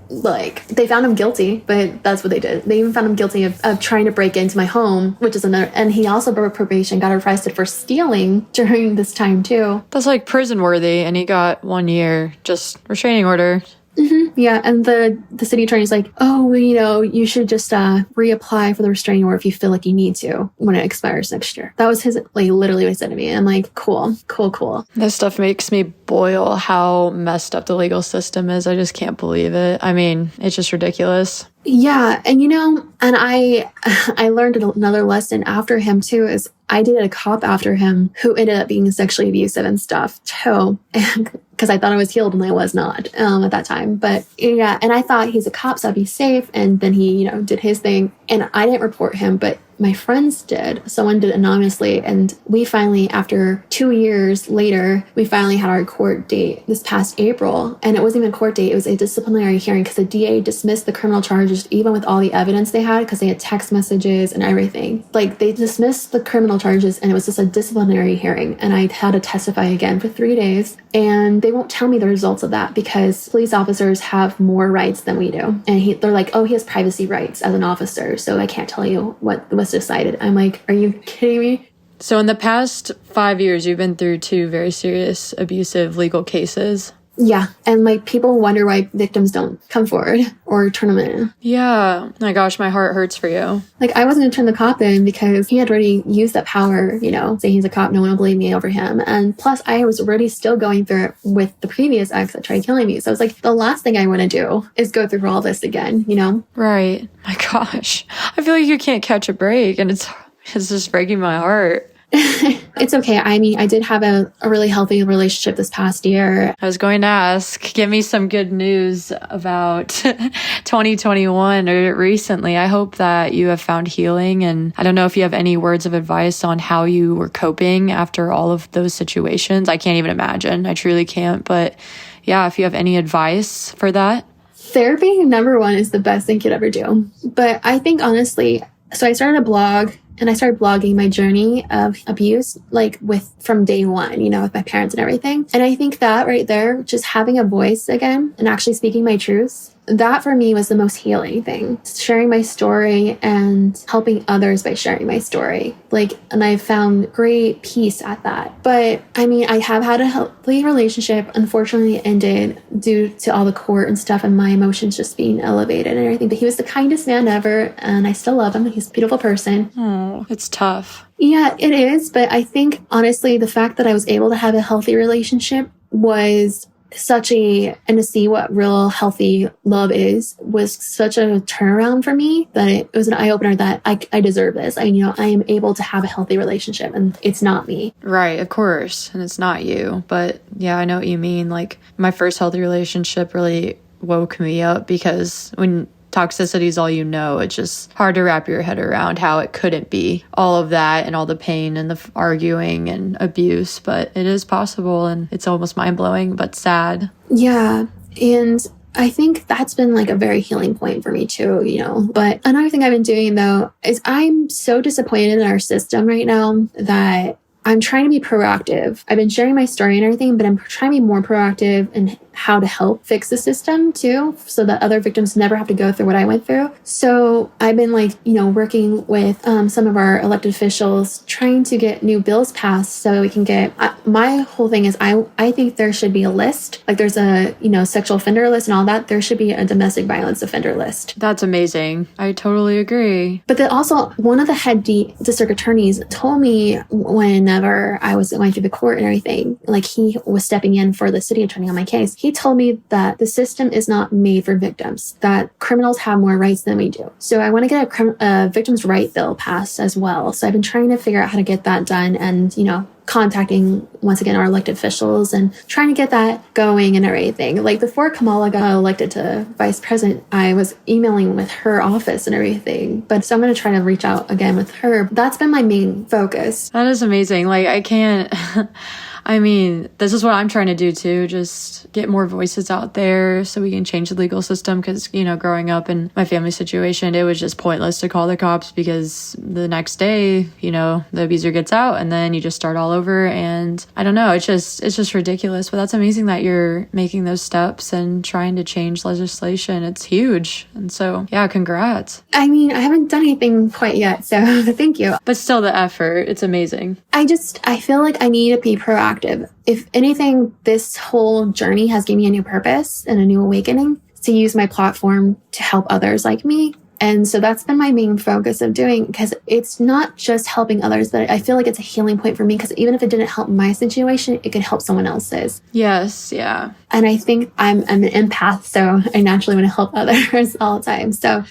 They found him guilty, but that's what they did. They even found him guilty of trying to break into my home, which is another, and he also broke probation, got arrested for stealing during this time too. That's prison worthy, and he got 1 year, just restraining order. Yeah, and the city attorney's like, oh, well, you should just reapply for the restraining order if you feel like you need to when it expires next year. That was his, literally what he said to me. I'm like, cool. This stuff makes me boil how messed up the legal system is. I just can't believe it. I mean, it's just ridiculous. Yeah, and and I learned another lesson after him too, is I dated a cop after him who ended up being sexually abusive and stuff too, because I thought I was healed and I was not at that time. But yeah, and I thought he's a cop, so I'd be safe. And then he, did his thing, and I didn't report him, but my friends did. Someone did anonymously. And we finally, after 2 years later, we finally had our court date this past April. And it wasn't even a court date. It was a disciplinary hearing because the DA dismissed the criminal charges, even with all the evidence they had, because they had text messages and everything. Like, they dismissed the criminal charges and it was just a disciplinary hearing. And I had to testify again for 3 days. And they won't tell me the results of that because police officers have more rights than we do. And they're like, oh, he has privacy rights as an officer, so I can't tell you what was decided. I'm like, are you kidding me? So in the past 5 years, you've been through 2 very serious abusive legal cases. Yeah. And like, people wonder why victims don't come forward or turn them in. Yeah. My gosh, my heart hurts for you. Like, I wasn't going to turn the cop in because he had already used that power, saying he's a cop, no one will believe me over him. And plus, I was already still going through it with the previous ex that tried killing me. So I was like, the last thing I want to do is go through all this again, Right. My gosh. I feel like you can't catch a break, and it's just breaking my heart. It's okay. I mean, I did have a really healthy relationship this past year. I was going to ask, give me some good news about 2021 or recently. I hope that you have found healing. And I don't know if you have any words of advice on how you were coping after all of those situations. I can't even imagine. I truly can't. But yeah, if you have any advice for that. Therapy, number one, is the best thing you could ever do. But I think honestly, so I started a blog. And I started blogging my journey of abuse, like from day one, with my parents and everything. And I think that right there, just having a voice again and actually speaking my truths, that for me was the most healing thing. Sharing my story and helping others by sharing my story. And I found great peace at that. But I mean, I have had a healthy relationship. Unfortunately, it ended due to all the court and stuff and my emotions just being elevated and everything. But he was the kindest man ever. And I still love him. He's a beautiful person. Oh, it's tough. Yeah, it is. But I think, honestly, the fact that I was able to have a healthy relationship was and to see what real healthy love is was such a turnaround for me that it was an eye-opener that I deserve this. I am able to have a healthy relationship and it's not me. Right, of course. And it's not you. But yeah, I know what you mean. Like, my first healthy relationship really woke me up because when toxicity is all you know, it's just hard to wrap your head around how it couldn't be all of that and all the pain and the arguing and abuse, but it is possible and it's almost mind-blowing but sad. Yeah. And I think that's been like a very healing point for me too, But another thing I've been doing though is I'm so disappointed in our system right now that I'm trying to be proactive. I've been sharing my story and everything, but I'm trying to be more proactive in how to help fix the system too, so that other victims never have to go through what I went through. So I've been working with some of our elected officials, trying to get new bills passed so we can get, my whole thing is I think there should be a list, like there's a, sexual offender list and all that. There should be a domestic violence offender list. That's amazing. I totally agree. But then also one of the head district attorneys told me whenever I was going through the court and everything, like he was stepping in for the city attorney on my case. He told me that the system is not made for victims, that criminals have more rights than we do. So I want to get a victim's right bill passed as well. So I've been trying to figure out how to get that done and, contacting once again our elected officials and trying to get that going and everything. Like before Kamala got elected to vice president, I was emailing with her office and everything. But so I'm going to try to reach out again with her. That's been my main focus. That is amazing. Like I can't... I mean, this is what I'm trying to do too, just get more voices out there so we can change the legal system because, growing up in my family situation, it was just pointless to call the cops because the next day, the abuser gets out and then you just start all over. And I don't know, it's just ridiculous. But that's amazing that you're making those steps and trying to change legislation. It's huge. And so, yeah, congrats. I mean, I haven't done anything quite yet, so thank you. But still the effort, it's amazing. I feel like I need to be proactive. If anything, this whole journey has given me a new purpose and a new awakening to use my platform to help others like me. And so that's been my main focus of doing, because it's not just helping others, but I feel like it's a healing point for me, because even if it didn't help my situation, it could help someone else's. Yes, yeah. And I think I'm an empath, so I naturally want to help others all the time. So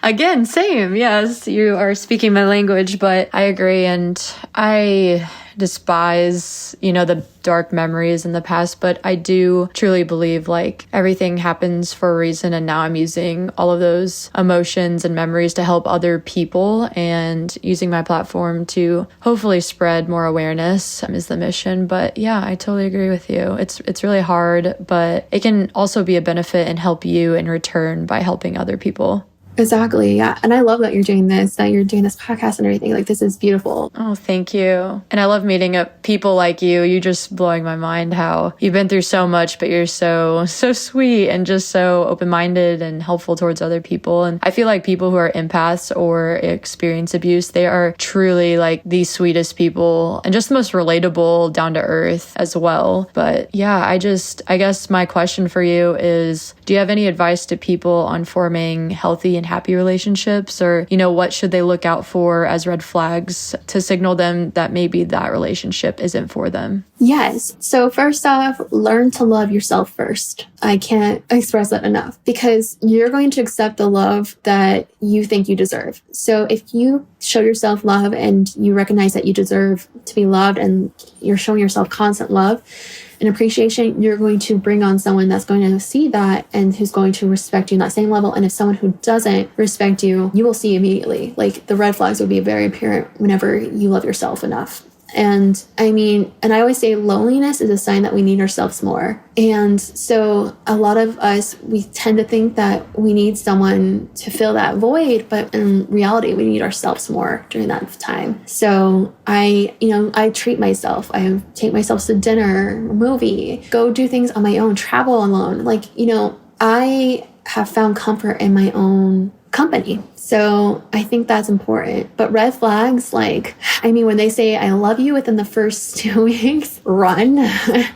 again, same. Yes, you are speaking my language, but I agree. And I despise, the dark memories in the past, but I do truly believe like everything happens for a reason. And now I'm using all of those emotions and memories to help other people, and using my platform to hopefully spread more awareness is the mission. But yeah, I totally agree with you. It's really hard, but it can also be a benefit and help you in return by helping other people. Exactly. Yeah. And I love that you're doing this podcast and everything. Like, this is beautiful. Oh, thank you. And I love meeting up people like you. You just blowing my mind how you've been through so much, but you're so sweet and just so open-minded and helpful towards other people. And I feel like people who are empaths or experience abuse, they are truly like the sweetest people and just the most relatable, down to earth as well. But yeah, I guess my question for you is, do you have any advice to people on forming healthy and happy relationships, or what should they look out for as red flags to signal them that maybe that relationship isn't for them? Yes. So first off, learn to love yourself first. I can't express that enough, because you're going to accept the love that you think you deserve. So if you show yourself love and you recognize that you deserve to be loved, and you're showing yourself constant love and appreciation, you're going to bring on someone that's going to see that and who's going to respect you on that same level. And if someone who doesn't respect you, you will see immediately. Like, the red flags will be very apparent whenever you love yourself enough. And I always say loneliness is a sign that we need ourselves more. And so a lot of us, we tend to think that we need someone to fill that void, but in reality, we need ourselves more during that time. So I treat myself. I take myself to dinner, movie, go do things on my own, travel alone. Like, I have found comfort in my own company. So I think that's important. But red flags, when they say I love you within the first 2 weeks, run.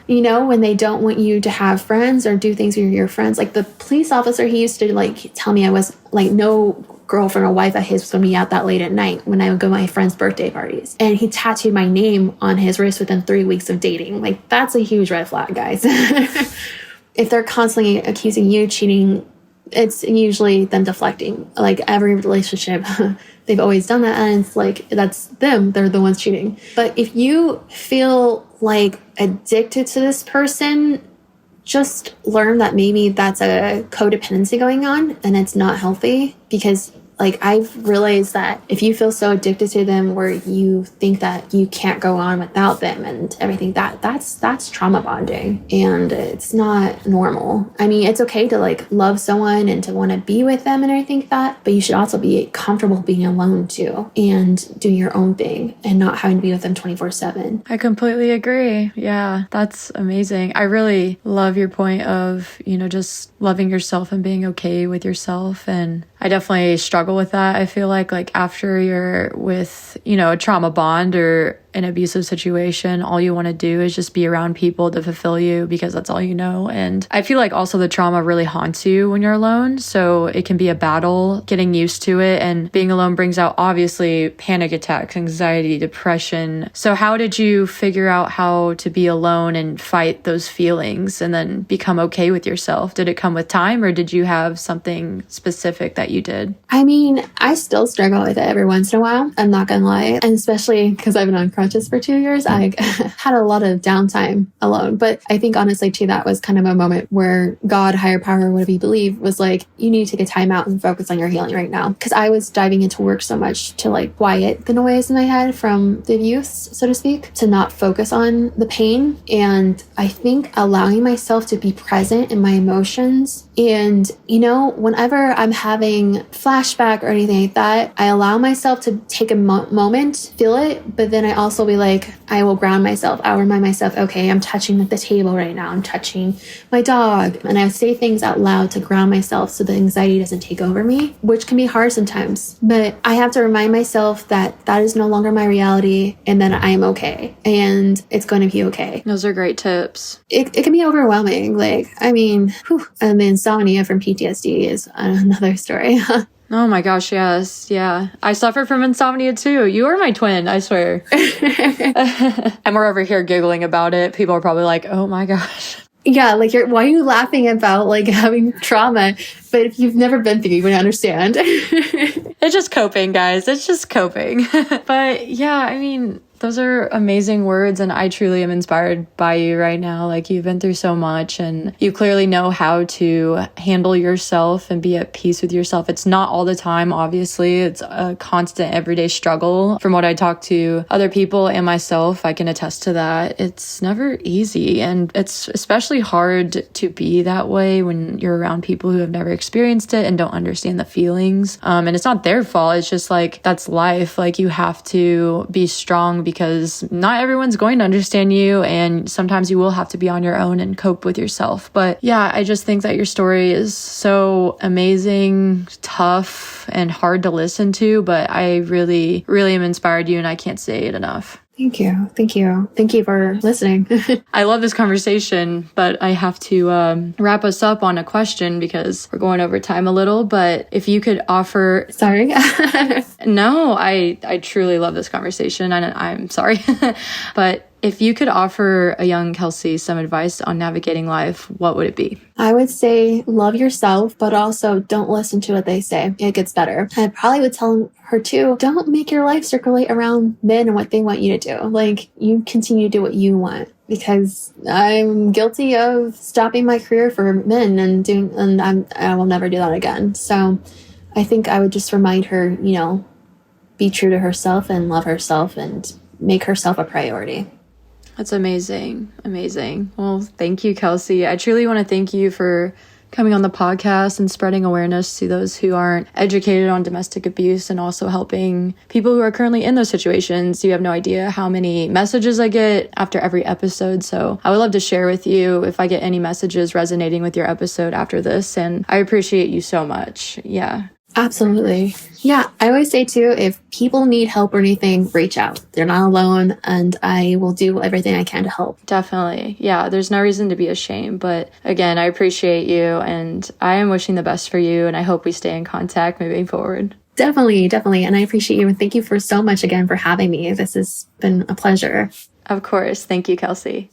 When they don't want you to have friends or do things with your friends. Like, the police officer, he used to tell me I was no girlfriend or wife of his was going to be out that late at night when I would go to my friends' birthday parties. And he tattooed my name on his wrist within 3 weeks of dating. Like, that's a huge red flag, guys. If they're constantly accusing you cheating, it's usually them deflecting. Like, every relationship, they've always done that, and it's like, that's them. They're the ones cheating. But if you feel addicted to this person, just learn that maybe that's a codependency going on, and it's not healthy. Because I've realized that if you feel so addicted to them where you think that you can't go on without them and everything, that's trauma bonding, and it's not normal. It's okay to love someone and to want to be with them and everything like that, but you should also be comfortable being alone too and doing your own thing and not having to be with them 24/7. I completely agree. Yeah, that's amazing. I really love your point of, just loving yourself and being okay with yourself. And I definitely struggle with that. I feel like after you're with, a trauma bond or an abusive situation, all you want to do is just be around people to fulfill you, because that's all you know. And I feel like also the trauma really haunts you when you're alone. So it can be a battle getting used to it. And being alone brings out obviously panic attacks, anxiety, depression. So how did you figure out how to be alone and fight those feelings and then become okay with yourself? Did it come with time, or did you have something specific that you did? I still struggle with it every once in a while. I'm not gonna lie. And especially because I've been on crutches for 2 years, I had a lot of downtime alone. But I think honestly too, that was kind of a moment where God, higher power, whatever you believe, was like, you need to take a time out and focus on your healing right now. Because I was diving into work so much to quiet the noise in my head from the abuse, so to speak, to not focus on the pain. And I think allowing myself to be present in my emotions, and whenever I'm having flashback or anything like that, I allow myself to take a moment, feel it, but then I also be I will ground myself. I'll remind myself, okay, I'm touching the table right now. I'm touching my dog. And I say things out loud to ground myself so the anxiety doesn't take over me, which can be hard sometimes. But I have to remind myself that that is no longer my reality and that I am okay and it's going to be okay. Those are great tips. It can be overwhelming. And the insomnia from PTSD is another story. Oh my gosh, yes. Yeah. I suffer from insomnia too. You are my twin, I swear. And we're over here giggling about it. People are probably like, oh my gosh. Yeah, why are you laughing about having trauma? But if you've never been through, you wouldn't understand. It's just coping, guys. It's just coping. But yeah, I mean, those are amazing words, and I truly am inspired by you right now. Like, you've been through so much, and you clearly know how to handle yourself and be at peace with yourself. It's not all the time, obviously. It's a constant everyday struggle. From what I talk to other people and myself, I can attest to that. It's never easy, and it's especially hard to be that way when you're around people who have never experienced it and don't understand the feelings. And it's not their fault. It's just like, that's life. Like, you have to be strong because not everyone's going to understand you, and sometimes you will have to be on your own and cope with yourself. But yeah, I just think that your story is so amazing, tough, and hard to listen to, but I really, really am inspired you, and I can't say it enough. Thank you. Thank you. Thank you for listening. I love this conversation, but I have to wrap us up on a question because we're going over time a little. But if you could offer... Sorry. No, I truly love this conversation, and I'm sorry. But if you could offer a young Kelsie some advice on navigating life, what would it be? I would say love yourself, but also don't listen to what they say. It gets better. I probably would tell her too, don't make your life circulate around men and what they want you to do. Like, you continue to do what you want, because I'm guilty of stopping my career for men and I will never do that again. So I think I would just remind her, be true to herself and love herself and make herself a priority. That's amazing. Amazing. Well, thank you, Kelsie. I truly want to thank you for coming on the podcast and spreading awareness to those who aren't educated on domestic abuse, and also helping people who are currently in those situations. You have no idea how many messages I get after every episode. So I would love to share with you if I get any messages resonating with your episode after this. And I appreciate you so much. Yeah. Absolutely. Yeah, I always say too, if people need help or anything, reach out. They're not alone, and I will do everything I can to help. Definitely. Yeah, there's no reason to be ashamed. But again, I appreciate you, and I am wishing the best for you, and I hope we stay in contact moving forward. Definitely. And I appreciate you, and thank you for so much again for having me. This has been a pleasure. Of course. Thank you, Kelsie.